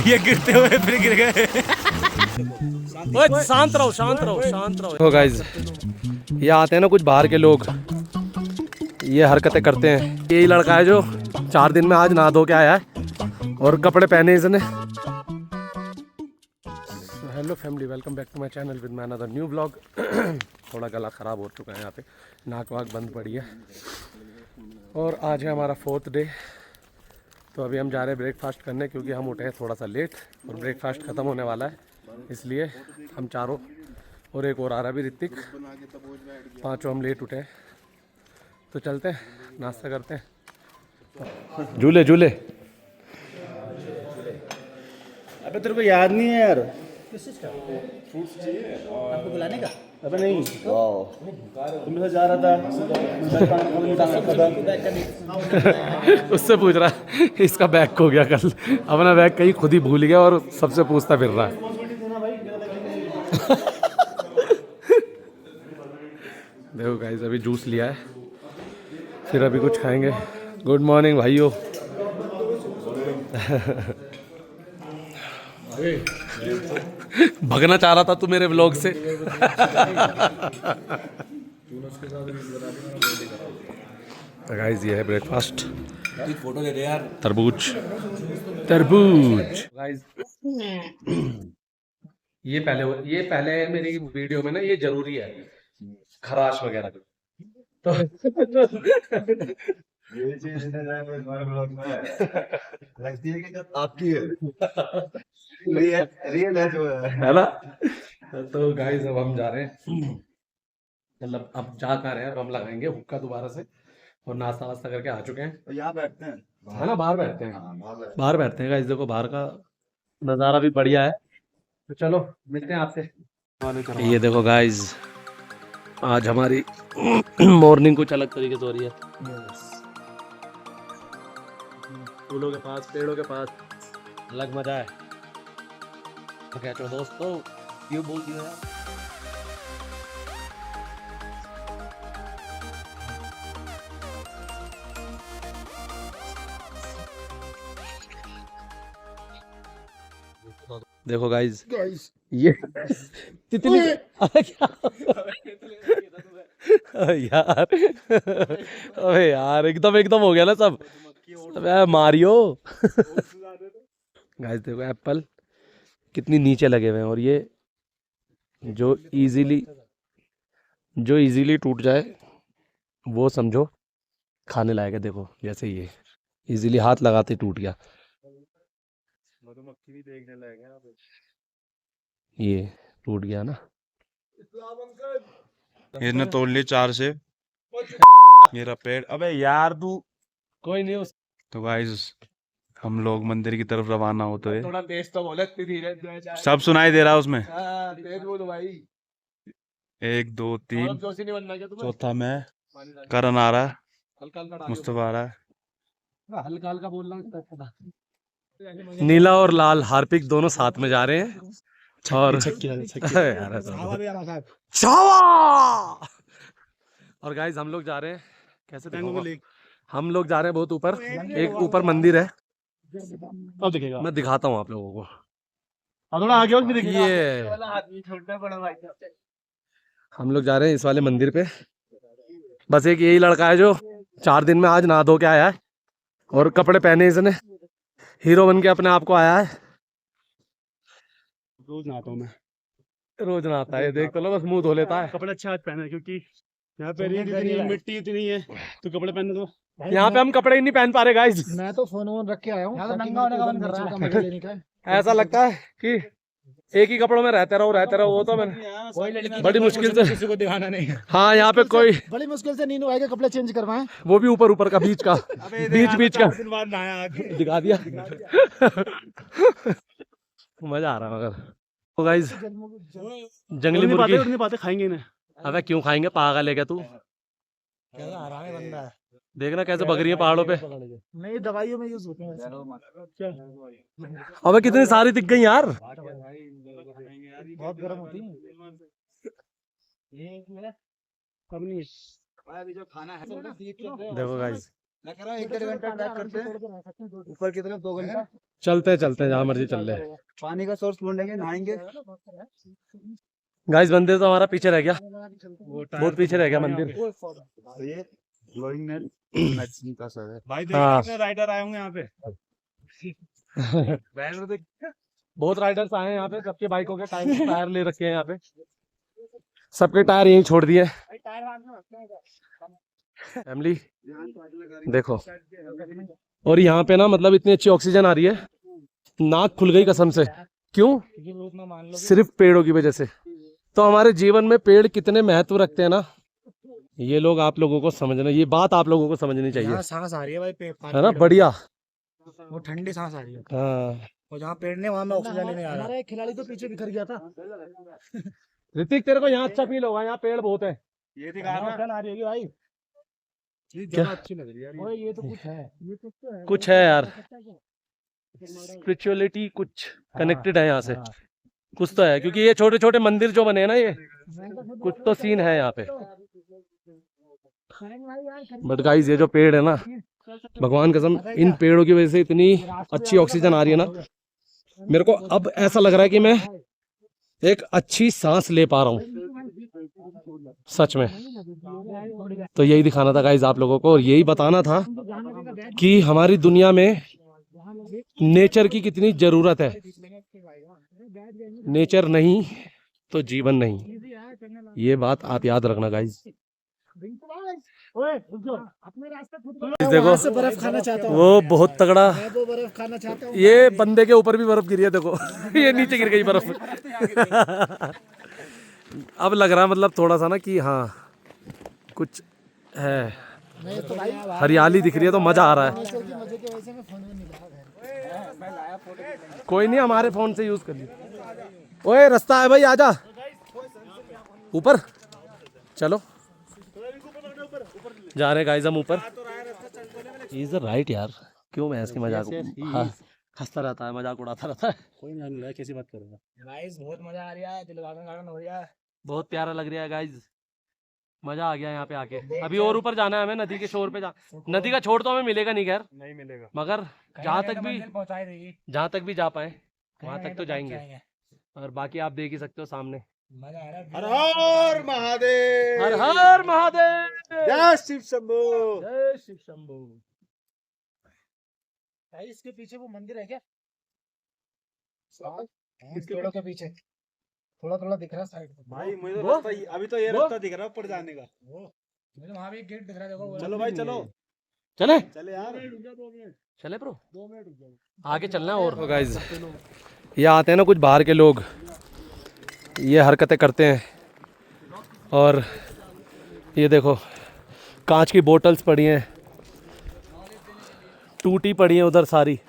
ये गिरते हुए फिर गिर गए। शांत रहो शांत रहो शांत रहो। तो गाइस ये आते हैं ना कुछ बाहर के लोग, ये हरकतें करते हैं। यही लड़का है जो 4 दिन में आज नहा धो के आया है और कपड़े पहने इसने। Hello family, welcome back to my channel with my another new vlog. थोड़ा गला ख़राब हो चुका है, यहाँ पे नाक वाक बंद पड़ी है और आज है हमारा 4th डे। तो अभी हम जा रहे हैं ब्रेकफास्ट करने क्योंकि हम उठे हैं थोड़ा सा लेट और ब्रेकफास्ट ख़त्म होने वाला है, इसलिए हम चारों और एक और आ रहा है भी ऋतिक, पाँचों हम लेट उठे हैं। तो चलते हैं, नाश्ता करते हैं। झूले झूले। अबे तेरे को याद नहीं है यार? किस चीज़ का? फ्रूट्स चाहिए आपको बुलाने का? अबे नहीं, तुम से जा रहा था, उससे पूछ रहा है इसका बैग खो गया कल, अपना बैग कहीं खुद ही भूल गया और सबसे पूछता फिर रहा है। देखो गाइस, अभी जूस लिया है, फिर अभी कुछ खाएंगे। गुड मॉर्निंग भाइयों। भगना चाह रहा था तू मेरे व्लॉग से। गाइस ये है ब्रेकफास्ट, फोटो ले दे यार। तरबूज तरबूज। गाइस ये पहले मेरी वीडियो में ना ये जरूरी है, खराश वगैरह तो ये चीज लगती है कि आपकी रियल है ना। तो गाइस अब हम जा रहे हैं, मतलब अब जा कर रहे हैं, अब हम लगाएंगे हुक्का दोबारा से और नाश्ता वास्ता करके आ चुके हैं। तो यहाँ बैठते हैं, है ना, बाहर बैठते हैं। हाँ, बाहर बैठते हैं गाइस, देखो बाहर का नज़ारा भी बढ़िया है। तो चलो मिलते हैं आपसे। ये देखो गाइस, आज हमारी मॉर्निंग कुछ अलग तरीके से हो रही है। फूलों के पास, पेड़ों के पास अलग मजा है। तो क्या चलो दोस्तों, क्यों बोल दिया यार। देखो गाइस ये तितली यार, अबे यार एकदम एकदम हो गया ना सब। अबे मारियो। गाइस देखो एप्पल कितनी नीचे लगे हुए हैं और ये जो इजीली टूट जाए वो समझो खाने लायक है। देखो जैसे ये इजीली हाथ लगाते टूट गया, मधुमक्खी भी देखने लायक है। ये टूट गया ना। इसने तोड़ ली 4 से मेरा पेड़। अबे यार तू, कोई नहीं उस तो गाइस हम लोग मंदिर की तरफ रवाना होते हैं। थोड़ा तेज तो बोले, धीरे सब सुनाई दे रहा है उसमें। तेज बोलो भाई। 1 2 3 जोशी नहीं बनना क्या तुम्हें? चौथा मैं, करण आ रहा है, हल्का हल्का मुस्तफा आ रहा है। हल्का हल्का बोलना। नीला और लाल हार्पिक दोनों साथ में जा रहे हैं और और गाइस हम लोग जा रहे हैं, कैसे दिखाऊंगा? हम लोग जा रहे हैं बहुत ऊपर, एक ऊपर मंदिर है, अब दिखेगा, मैं दिखाता हूँ आप लोगों को। थोड़ा आगे और दिखेगा। ये हम लोग जा रहे हैं इस वाले मंदिर पे। बस एक यही लड़का है जो 4 दिन में आज नहा धो के आया है और कपड़े पहने इसने, हीरो बन के अपने आप को आया है। रोज नहाता हूँ मैं, रोज नहाता है, देख तो लो, बस मुंह धो लेता है। कपड़े अच्छे आज पहने क्योंकि यहाँ पे रेत इतनी है, मिट्टी इतनी है, तो कपड़े पहनने दो। यहाँ पे हम कपड़े ही नहीं पहन पा रहे गाइस। मैं तो फोन वोन रख के आया हूँ, नंगा होने का मन कर रहा है, मजा लेने का है। ऐसा लगता है कि एक ही कपड़ों में रहते रहो। वो तो मैंने कोई लड़की बड़ी मुश्किल से किसी को दिखाना नहीं है। हाँ, यहाँ पे कोई बड़ी मुश्किल से नीनू भाई के कपड़े चेंज करवाएं, वो भी ऊपर का, बीच का, बीच का दिन बाद नहाया आके। दिखा दिया। मजा आ रहा है मगर। तो गाइस जंगली मुर्गी उड़ नहीं पाते, खाएंगे इन्हें। अबे क्यों खाएंगे, पागल है क्या तू? कैसा आराम है बंदा है। देखना कैसे बग रही है पहाड़ों पे। नहीं, दवाइयों में यूज होते हैं। अबे कितनी सारी दिख गई यार। बहुत गर्म होती है। कब नहीं देखो गाइस मैं कह रहा हूँ 1-1.5 घंटा ट्रैक करते हैं ऊपर की तरफ, 2 घंटा चलते चलते जहाँ मर्जी चल रहे। पानी का सोर्स ढूंढेंगे, नहाएंगे। गाइस मंदिर तो हमारा पीछे रह गया, बहुत पीछे रह गया मंदिर। तो ये ग्लोइंग नेट मैक्सिमम का सर है भाई हाँ। देखिए राइडर आए होंगे यहाँ पे। बैनर देख। बहुत राइडर्स आए हैं यहाँ पे, सबके बाइकों के टायर ले रखे हैं यहाँ पे, सबके टायर यहीं छोड़ दिए। फैमिली देखो, और यहाँ पे ना मतलब इतनी अच्छी ऑक्सीजन आ रही है, नाक खुल गई कसम से। क्यों? सिर्फ पेड़ों की वजह से। तो हमारे जीवन में पेड़ कितने महत्व रखते हैं ना, ये लोग आप लोगों को समझना, ये बात आप लोगों को समझनी चाहिए। सांस आ रही है भाई, है ना, बढ़िया। वो ठंडी सांस आ रही है। हाँ और जहाँ पेड़ नहीं वहाँ में ऑक्सीजन नहीं आ रहा। हमारा एक खिलाड़ी तो पीछे बिखर गया था। ऋतिक तेरे को यहाँ अच्छा फील होगा, यहाँ पेड़ बहुत है। ये दिखा रहा आ रही है भाई, क्या अच्छी लग रही है। ये तो कुछ है, ये तो कुछ है यार, स्पिरिचुअलिटी कुछ कनेक्टेड है यहाँ से, कुछ तो है। क्योंकि ये छोटे छोटे मंदिर जो बने हैं ना, ये कुछ तो सीन है यहाँ पे। बट गाइस ये जो पेड़ है ना, भगवान कसम, इन पेड़ों की वजह से इतनी अच्छी ऑक्सीजन आ रही है ना, मेरे को अब ऐसा लग रहा है कि मैं एक अच्छी सांस ले पा रहा हूँ सच में। तो यही दिखाना था गाइस आप लोगों को, और यही बताना था कि हमारी दुनिया में नेचर की कितनी जरूरत है। नेचर नहीं तो जीवन नहीं, ये बात आप याद रखना गाइस। देखो बर्फ खाना चाहता हूँ, वो बहुत तगड़ा, मैं वो बर्फ खाना चाहता हूँ। ये बंदे के ऊपर भी बर्फ गिरी है देखो। ये नीचे गिर गई बर्फ। अब लग रहा मतलब थोड़ा सा ना कि हाँ कुछ है, हरियाली दिख रही है तो मजा आ रहा है। कोई नहीं, हमारे फोन से यूज कर लियो। ओए रास्ता है भाई, आजा ऊपर, चलो जा रहे गाइस हम ऊपर। इज राइट यार, क्यों मैं इसकी मजाक हंसता रहता है, मजाक उड़ाता रहता है। कोई नहीं, कैसी बात करूंगा। गाइस बहुत मजा आ रहा है, दिल गागन हो रहा है, बहुत प्यारा लग रहा है गाइस, मजा आ गया यहाँ पे आके। अभी और ऊपर जाना है हमें, नदी के छोर पे नदी का छोर तो हमें मिलेगा नहीं, खैर नहीं मिलेगा, मगर जहाँ तक भी जा पाए वहां तक तो जाएंगे। और बाकी आप देख ही सकते हो सामने। हर हर महादेव, हर हर महादेव, जय शिव शंभू, जय शिव शंभू। इसके पीछे वो मंदिर है क्या? इसके पेड़ों के पीछे थोड़ा थोड़ा दिख रहा है साइड में भाई। मुझे रास्ता अभी तो ये रास्ता दिख रहा है ऊपर जाने का। मुझे वहाँ भी एक गेट दिख रहा है, देखो। चलो भाई चलो, चले चले यार, चले ब्रो, आगे चलना है। और गाइस ये आते हैं ना कुछ बाहर के लोग, ये हरकतें करते हैं। और ये देखो कांच की बोतल्स पड़ी हैं, टूटी पड़ी हैं उधर सारी,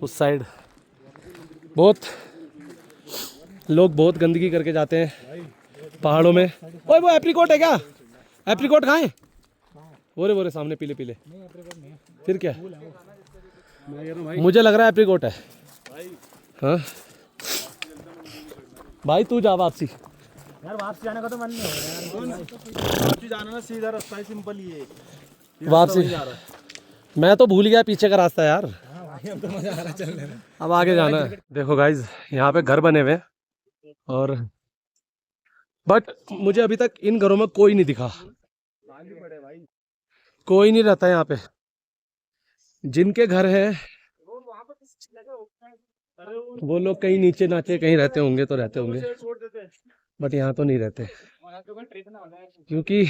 उस साइड बहुत लोग बहुत गंदगी करके जाते हैं पहाड़ों में। ओए वो एप्रिकॉट है क्या? एप्रिकॉट खाएं? बोरे बोरे सामने पीले पीले, फिर क्या? मुझे लग रहा है एप्रिकॉट है। हाँ भाई तू जा वापसी। यार वापसी जाने का तो मन नहीं हो रहा यार। वापसी जाना ना, सीधा रास्ता है, सिंपल ही है वापसी। मैं तो भूल गया पीछे का रास्ता यार। अब तो मजा आ रहा है चलने में। अब आगे जाना है। देखो गाइज यहाँ पे घर बने हुए हैं, और बट मुझे अभी तक इन घरों में कोई नहीं दिखा, कोई नहीं रहता यहाँ पे। जिनके घर है वो लोग कहीं नीचे नाचे कहीं रहते होंगे तो रहते होंगे, बट यहाँ तो नहीं रहते क्योंकि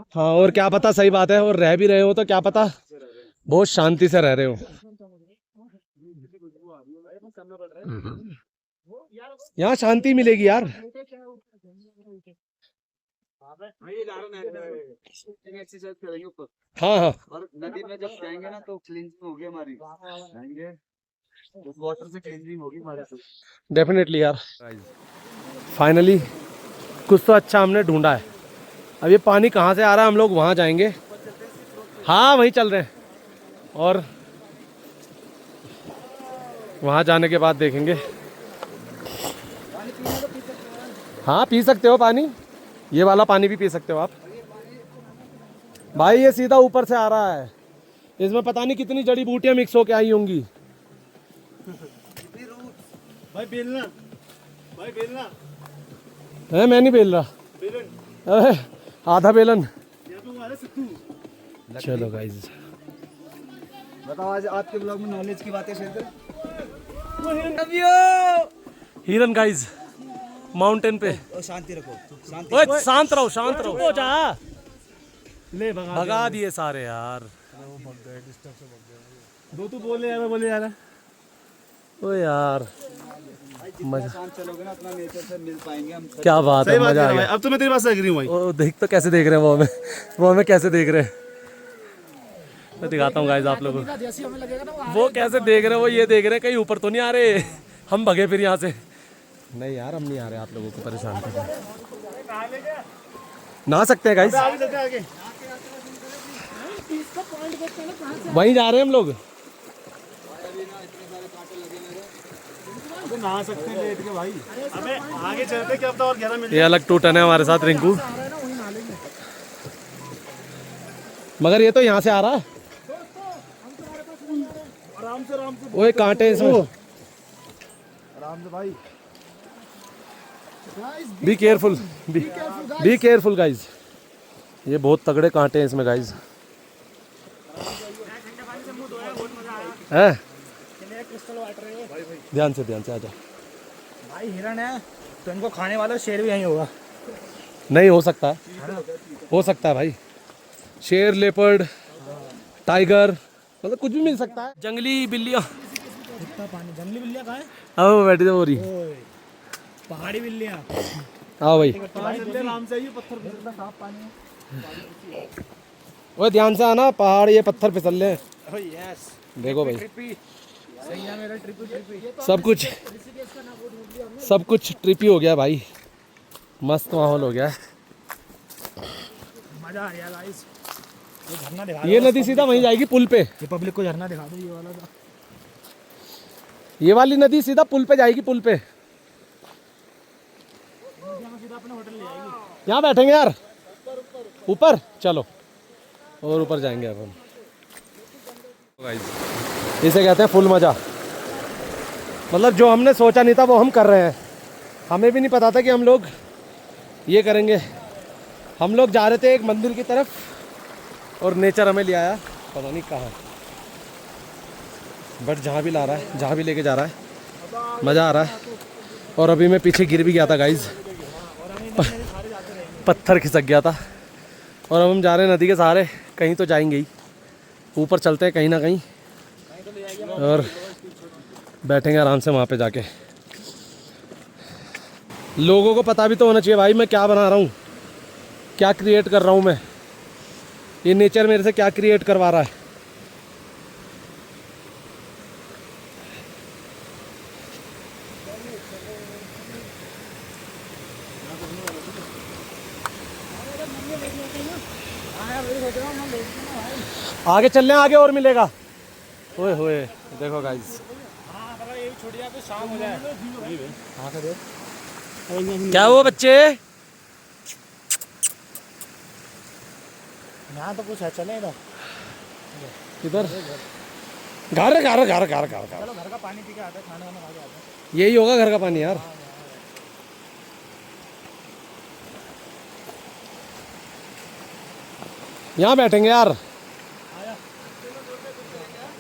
हाँ, और क्या पता सही बात है, और रह भी रहे हो तो क्या पता बहुत शांति से रह रहे हो। यहाँ शांति मिलेगी यार। हाँ हाँ, और नदी में जब जाएंगे ना तो क्लींजिंग होगी हमारी, जाएंगे उस वाटर से क्लींजिंग होगी हमारे से। डेफिनेटली यार। फाइनली कुछ तो अच्छा हमने ढूंढा है। अब ये पानी कहाँ से आ रहा है, हम लोग वहाँ जाएंगे। हाँ वहीं चल रहे हैं, और वहाँ जाने के बाद देखेंगे। हाँ पी सकते हो पानी, ये वाला पानी भी पी सकते हो आप। भाई ये सीधा ऊपर से आ रहा है, इसमें पता नहीं कितनी जड़ी बूटियां मिक्स होके आई होंगी। भाई बेलना, भाई बेलना, है मैं नहीं बेल रहा, बेलन, अरे आधा बेलन। यहाँ पे हमारे सिद्धू। चलो गाइस, बताओ आज आपके ब्लॉग में नॉलेज की बातें शेयर करें। हिरन गाइस माउंटेन पे। शांति रखो, शांति। ओए शांत रहो, शांत रहो। हो जा, ले भगा दिए सारे यार। दो तू बोले यार, मैं बोले यार। ओ यार जितना शांत चलोगे ना उतना नेचर से मिल पाएंगे हम। क्या बात है, सही बात मजा आ है भाई, गया। अब तो मैं तेरे पास एग्री हूँ भाई। ओ देख तो कैसे देख रहे हैं वो हमें कैसे देख रहे हैं। मैं दिखाता हूँ गाइस आप लोगों को, वो कैसे देख रहे हैं, वो ये देख रहे हैं कहीं ऊपर तो नहीं आ रहे, हम भगे फिर यहाँ से। नहीं यार हम नहीं आ रहे आप लोगों को परेशान करने। नहा सकते हैं गाइस, आगे चलते हैं, आगे। वहीं जा रहे हैं हम लोग। तो नहा सकते हैं लेट के भाई। अबे आगे चलते, क्या पता और 11 मिनट। ये अलग टूटन है हमारे साथ रिंकू, मगर ये तो यहाँ से आ रहा है। आराम से ओए कांटे इसमें, आराम से भाई। Be careful, be careful guys, ये बहुत तगड़े कांटे हैं इसमें गाइज। है ध्यान से आजा। भाई हिरन है तो इनको खाने वाला शेर भी यहीं होगा। नहीं हो सकता है, हो सकता है भाई, शेर, लेपर्ड, टाइगर, मतलब कुछ भी मिल सकता है। जंगली बिल्लियाँ, कितना पानी, जंगली बिल्लियाँ कहाँ है? आओ बैठी हो रही, पहाड़ी बिल्लियाँ। आओ भाई। आराम से आइए, पत्थर कितना साफ पानी है। ओए ध्यान से आना, पहाड़ ये पत्थर फिसल रहे हैं। ओह यस, देखो भाई सही है मेरा ट्रिपी। सब कुछ ट्रिपी हो गया भाई, मस्त माहौल हो गया। मजा आ गया गाइस। ये झरना दिखा ये नदी सीधा वहीं जाएगी पुल पे, ये पब्लिक को झरना दिखा दो, ये वाला था। ये वाली नदी सीधा पुल पे जाएगी, पुल पे। यहाँ बैठेंगे यार, ऊपर चलो, और ऊपर जाएंगे अब हम। इसे कहते हैं फुल मजा, मतलब जो हमने सोचा नहीं था वो हम कर रहे हैं। हमें भी नहीं पता था कि हम लोग ये करेंगे। हम लोग जा रहे थे एक मंदिर की तरफ और नेचर हमें ले आया पता नहीं कहाँ, बट जहाँ भी ला रहा है, जहाँ भी लेके जा रहा है, मज़ा आ रहा है। और अभी मैं पीछे गिर भी गया था गाइज, पत्थर खिसक गया था। और अब हम जा रहे हैं नदी के सहारे, कहीं तो जाएंगे ही, ऊपर चलते हैं कहीं ना कहीं और बैठेंगे आराम से वहाँ पे जाके। लोगों को पता भी तो होना चाहिए भाई मैं क्या बना रहा हूँ, क्या क्रिएट कर रहा हूँ मैं, ये नेचर मेरे से क्या क्रिएट करवा रहा है। आगे चल रहे हैं, आगे और मिलेगा। ओए होए देखो गाइस, शाम हो जाए। क्या हुआ बच्चे? यहाँ तो कुछ है, चले इधर। इधर घर घर घर घर घर चलो घर का पानी पी के आते हैं, खाना वाना खा के आते हैं। यही होगा घर का पानी यार। यहाँ बैठेंगे यार,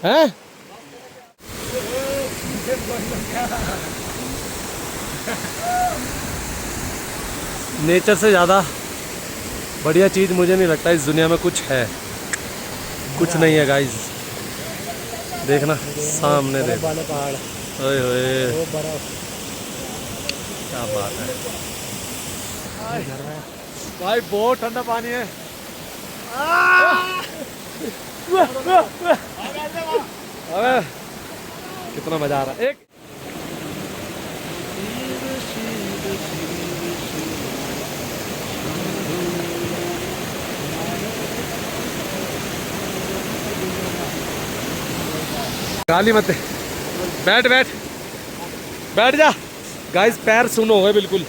हैं? नेचर से ज़्यादा बढ़िया चीज़ मुझे नहीं लगता इस दुनिया में कुछ है, कुछ नहीं है गाइस। देखना सामने देख, वाले पहाड़, ओए होए वो बर्फ। क्या बात है भाई, बहुत ठंडा पानी है। अबे कितना मजा आ रहा है। एक गाली मत दे, बैठ बैठ बैठ जा। गाइस पैर सुन हो गए बिल्कुल,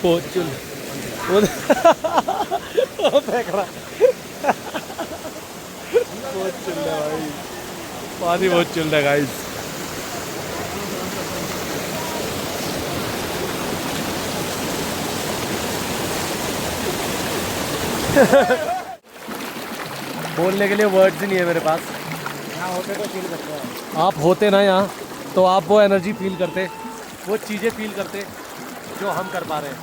बहुत चुल। वो फेंक रहा। बहुत चिल है भाई, पानी बहुत चिल है गाइस। बोलने के लिए वर्ड्स ही नहीं है मेरे पास। यहाँ होते तो फील करते हैं। आप होते ना यहाँ, तो आप वो एनर्जी फील करते, वो चीज़ें फील करते जो हम कर पा रहे हैं।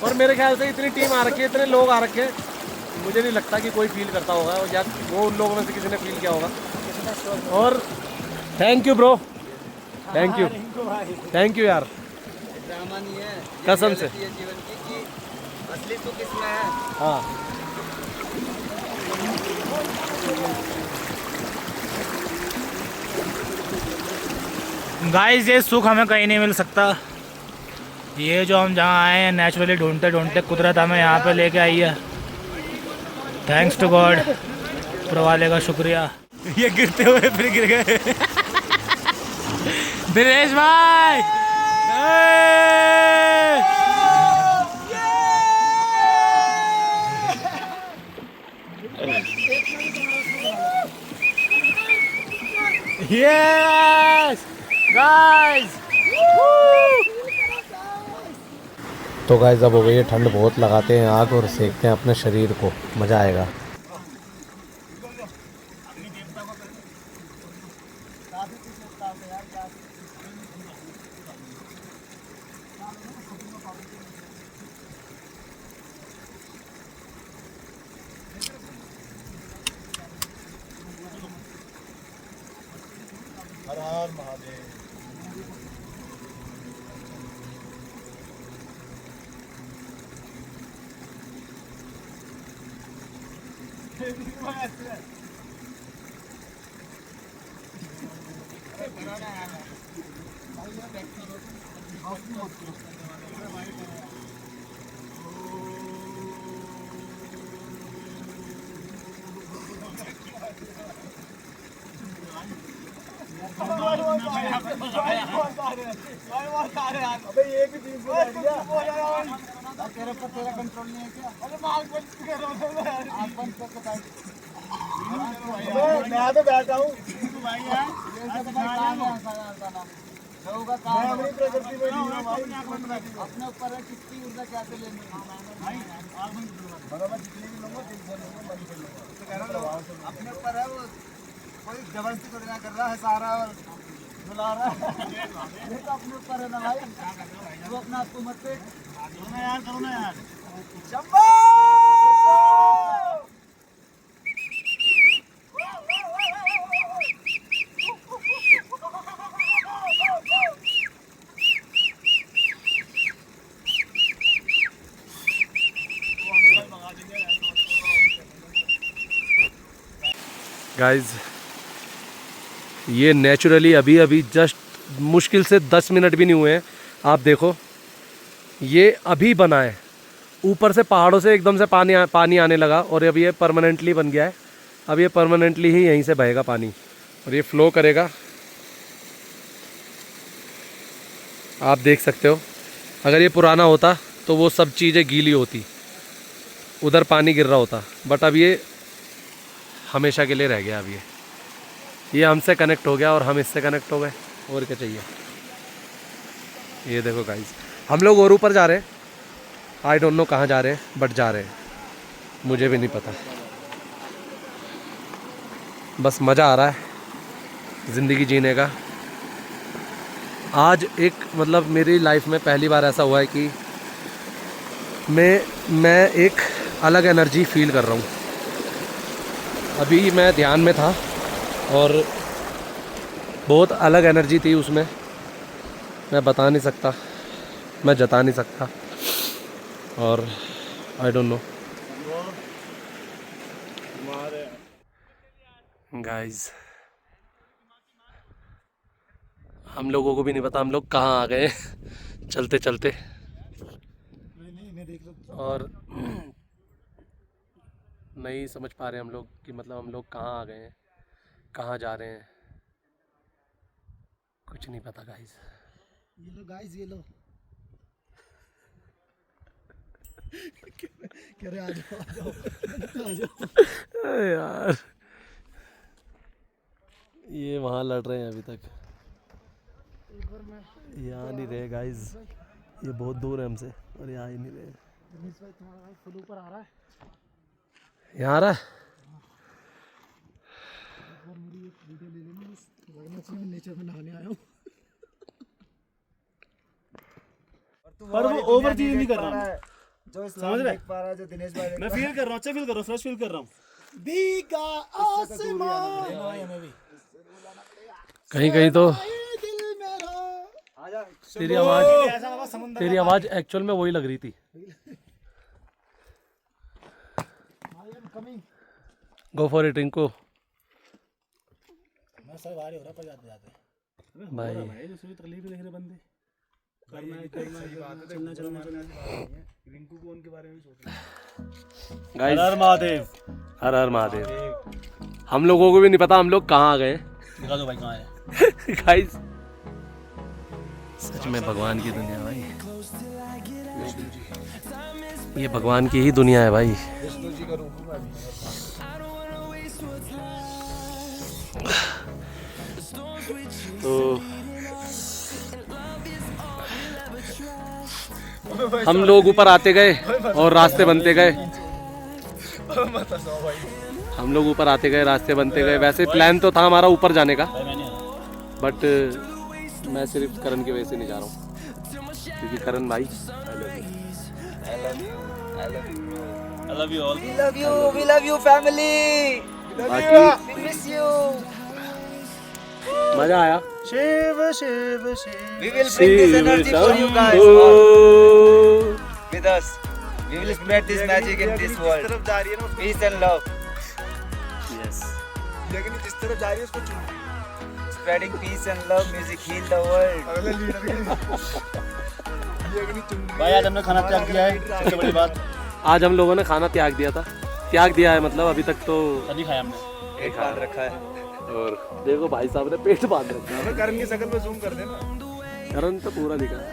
और मेरे ख्याल से इतनी टीम आ रखी है, इतने लोग आ रखे हैं, मुझे नहीं लगता कि कोई फील करता होगा, या वो उन लोगों में से किसी ने फील किया होगा। और thank you bro, thank you, thank you यार, ड्रामा नहीं है, कसम से। ये जीवन की कि असली सुख इसमें है। हाँ गाइस ये सुख हमें कहीं नहीं मिल सकता। ये जो हम जहाँ आए हैं नेचुरली ढूंढते ढूंढते कुदरत हमें यहाँ पे लेके आई है। थैंक्स टू गॉड, ऊपर वाले का शुक्रिया। ये गिरते हुए फिर गिर गए। दिनेश भाई यस गाइस। तो गाइस अब हो गई है ठंड, बहुत लगाते हैं आग और सेकते हैं अपने शरीर को, मज़ा आएगा। हर हर महादेव। अबे ये भी टीम से बैठ गया। तेरे पर तेरा कंट्रोल नहीं है क्या? अरे माल बंद कर रहा हूं यार। आग बंद करके बैठ। मैं तो बैठा हूं। भाई यार ये सब भाई काम है सारा। लोगों का काम है। अपनी प्रकृति में जी रहा हूं। अपने ऊपर है कितनी ऊर्जा कैसे लेनी है भाई। आग बंद करो। बराबर जितनी भी लूंगा दिल से लूंगा, बंद कर लूंगा। तो कह रहा हूं अपने ऊपर है, वो कोई जबरदस्ती थोड़ी ना कर रहा है, सारा बुला रहा है। ये तो अपने ऊपर है ना भाई, वो अपना आपको मत पे करो ना यार, करो ना यार। शंभो गाइस ये नेचुरली अभी अभी जस्ट मुश्किल से 10 मिनट भी नहीं हुए हैं, आप देखो ये अभी बना है, ऊपर से पहाड़ों से एकदम से पानी आने लगा और अब ये परमानेंटली बन गया है। अब ये परमानेंटली ही यहीं से बहेगा पानी और ये फ्लो करेगा, आप देख सकते हो। अगर ये पुराना होता तो वो सब चीज़ें गीली होती, उधर पानी गिर रहा होता, बट अब ये हमेशा के लिए रह गया। अब ये हमसे कनेक्ट हो गया और हम इससे कनेक्ट हो गए, और क्या चाहिए। ये देखो गाइस, हम लोग और ऊपर जा रहे हैं, आई डोंट नो कहाँ जा रहे हैं, बट जा रहे हैं, मुझे भी नहीं पता। बस मज़ा आ रहा है ज़िंदगी जीने का। आज एक मतलब मेरी लाइफ में पहली बार ऐसा हुआ है कि मैं एक अलग एनर्जी फील कर रहा हूँ। अभी मैं ध्यान में था और बहुत अलग एनर्जी थी उसमें, मैं बता नहीं सकता, मैं जता नहीं सकता, और आई डोंट नो गाइस। हम लोगों को भी नहीं पता हम लोग कहाँ आ गए चलते चलते, और नहीं समझ पा रहे हम लोग कि मतलब हम लोग कहाँ आ गए हैं, कहाँ जा रहे हैं, कुछ नहीं पता गाइस। ये लो गाइस, ये लो। कह रहे आ जाओ अरे यार ये वहाँ लड़ रहे हैं अभी तक, यहाँ नहीं रहे गाइस, ये बहुत दूर है हमसे और यहाँ ही नहीं रहे। तुम्हारा भाई फुल ऊपर आ रहा है। यहाँ आ रहा है। और मेरी एक वीडियो ले लेनी, मैं नेचर में नहाने आया हूँ। पर वो ओवर चीज नहीं कर रहा है, जो समझ इस्लाम रहे? देख पा रहा है, जो दिनेश भाई देख मैं फील कर रहा हूँ, अच्छा फील कर रहा हूँ, फ्रेश फील कर रहा हूँ। भीगा आसमान कहीं कहीं तो दिल मेरा। तेरी आवाज एक्चुअल में वही लग रही थी। गो फॉर इट रिंकू मैं सब आ रही हो रहा पर जाते जाते भाई। तकलीफ देख रहे बंदे, करना है चलना रिंकू को उनके बारे में सोचना। गाइस हर महादेव, हर हर महादेव। हम लोगों को भी नहीं पता हम लोग कहाँ आ गए। दिखा दो भाई कहाँ है। गाइस सच में भगवान की दुनिया भाई, ये भगवान की ही दुनिया है भाई। तो हम लोग ऊपर आते गए और रास्ते बनते गए। हम लोग ऊपर आते गए, रास्ते बनते गए। वैसे प्लान तो था हमारा ऊपर जाने का, बट मैं सिर्फ करण की वजह से नहीं जा रहा हूँ, क्योंकि करण भाई I love you all. we love you family, बाकी we miss you, मजा आया। Shiv Shiv Shiv, we will bring this energy for you guys with us, we will spread this magic in this world, जा रही है ना peace and love, Yes. लेकिन जिस तरफ जा रही है उसको चुन। spreading peace and love, music heal the world। अगले लीडर भाई आज हमने खाना त्याग दिया है, सबसे बड़ी बात। आज हम लोगों ने खाना त्याग दिया था, त्याग दिया है मतलब अभी तक तो नहीं खाया हमने। एक बांध रखा है। और देखो भाई साहब ने पेट बांध रखा है। करण की शक्ल पे जूम कर देना। करण तो पूरा दिखा है।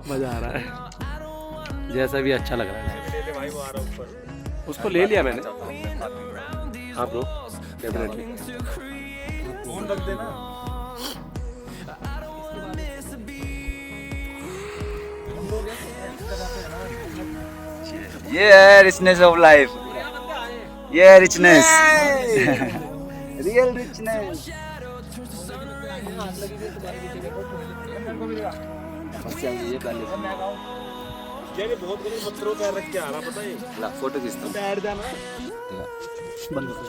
मजा आ रहा है, जैसा भी अच्छा लग रहा है। भाई वो आ रहा ऊपर, उसको ले लिया मैंने। हाँ ब्रो डेफिनेटली। फोन रख देना। ये है richness of life, ये है richness, real richness। ये बहुत बड़े पत्थरों पैर रख के आ रहा, पता है? ला फोटो खींचता हूँ। पैर जाना बंद कर।